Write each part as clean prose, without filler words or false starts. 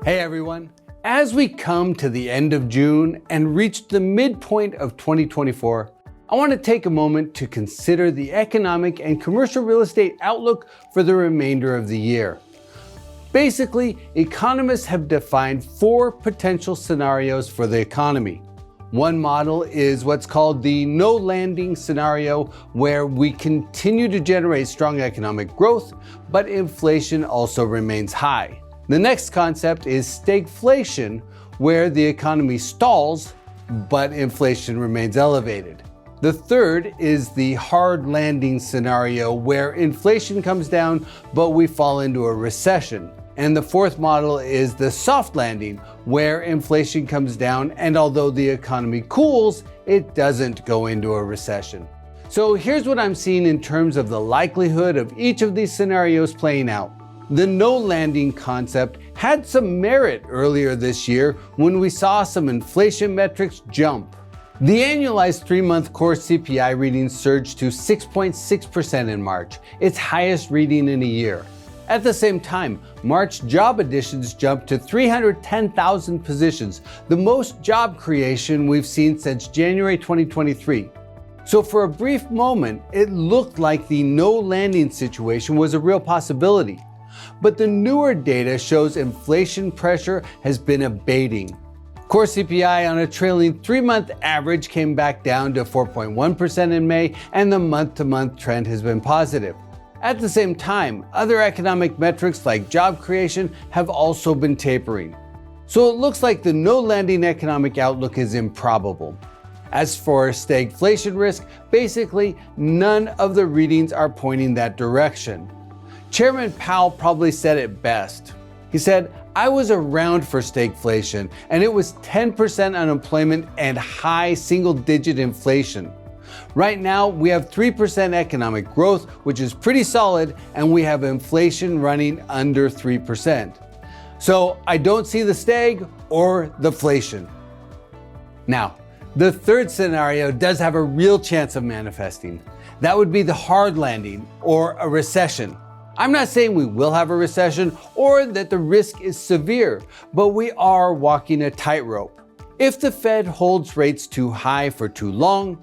Hey everyone! As we come to the end of June and reach the midpoint of 2024, I want to take a moment to consider the economic and commercial real estate outlook for the remainder of the year. Basically, economists have defined 4 potential scenarios for the economy. One model is what's called the no landing scenario, where we continue to generate strong economic growth, but inflation also remains high. The next concept is stagflation, where the economy stalls, but inflation remains elevated. The third is the hard landing scenario, where inflation comes down, but we fall into a recession. And the fourth model is the soft landing, where inflation comes down, and although the economy cools, it doesn't go into a recession. So here's what I'm seeing in terms of the likelihood of each of these scenarios playing out. The no landing concept had some merit earlier this year when we saw some inflation metrics jump. The annualized 3-month core CPI reading surged to 6.6% in March, its highest reading in a year. At the same time, March job additions jumped to 310,000 positions, the most job creation we've seen since January 2023. So for a brief moment, it looked like the no landing situation was a real possibility. But the newer data shows inflation pressure has been abating. Core CPI on a trailing 3-month average came back down to 4.1% in May, and the month-to-month trend has been positive. At the same time, other economic metrics like job creation have also been tapering. So it looks like the no landing economic outlook is improbable. As for stagflation risk, basically none of the readings are pointing that direction. Chairman Powell probably said it best. He said, "I was around for stagflation, and it was 10% unemployment and high single-digit inflation. Right now, we have 3% economic growth, which is pretty solid, and we have inflation running under 3%. So I don't see the stag or the inflation." Now, the third scenario does have a real chance of manifesting. That would be the hard landing or a recession. I'm not saying we will have a recession or that the risk is severe, but we are walking a tightrope. If the Fed holds rates too high for too long,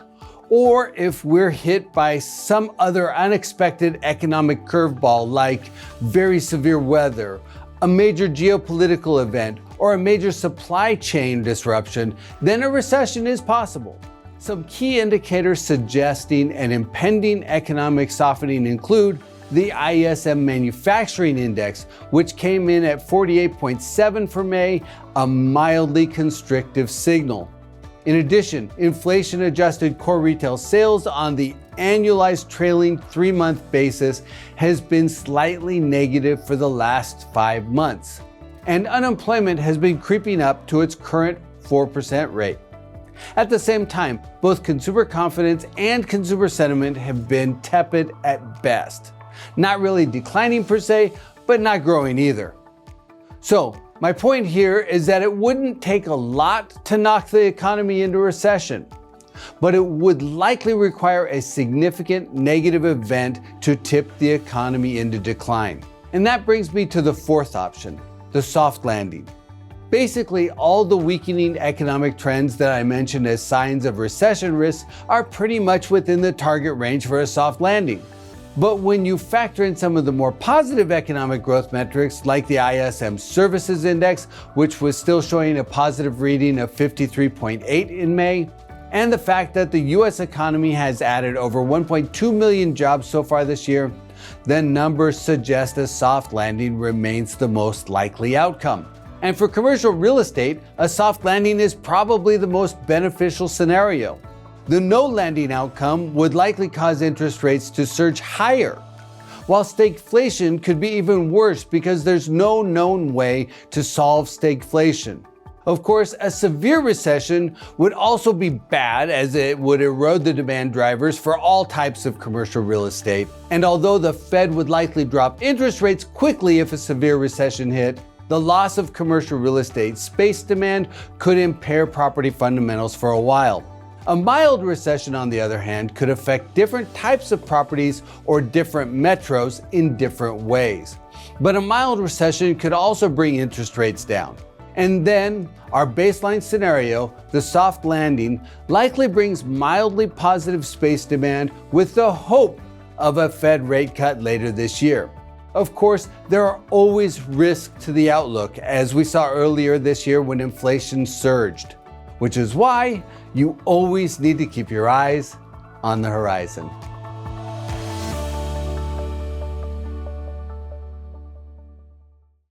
or if we're hit by some other unexpected economic curveball like very severe weather, a major geopolitical event, or a major supply chain disruption, then a recession is possible. Some key indicators suggesting an impending economic softening include the ISM Manufacturing Index, which came in at 48.7 for May, a mildly constrictive signal. In addition, inflation-adjusted core retail sales on the annualized trailing 3-month basis has been slightly negative for the last 5 months, and unemployment has been creeping up to its current 4% rate. At the same time, both consumer confidence and consumer sentiment have been tepid at best. Not really declining per se, but not growing either. So, my point here is that it wouldn't take a lot to knock the economy into recession, but it would likely require a significant negative event to tip the economy into decline. And that brings me to the fourth option, the soft landing. Basically, all the weakening economic trends that I mentioned as signs of recession risk are pretty much within the target range for a soft landing. But when you factor in some of the more positive economic growth metrics like the ISM Services Index, which was still showing a positive reading of 53.8 in May, and the fact that the US economy has added over 1.2 million jobs so far this year, then numbers suggest a soft landing remains the most likely outcome. And for commercial real estate, a soft landing is probably the most beneficial scenario. The no landing outcome would likely cause interest rates to surge higher, while stagflation could be even worse because there's no known way to solve stagflation. Of course, a severe recession would also be bad, as it would erode the demand drivers for all types of commercial real estate. And although the Fed would likely drop interest rates quickly if a severe recession hit, the loss of commercial real estate space demand could impair property fundamentals for a while. A mild recession, on the other hand, could affect different types of properties or different metros in different ways. But a mild recession could also bring interest rates down. And then, our baseline scenario, the soft landing, likely brings mildly positive space demand with the hope of a Fed rate cut later this year. Of course, there are always risks to the outlook, as we saw earlier this year when inflation surged, which is why you always need to keep your eyes on the horizon.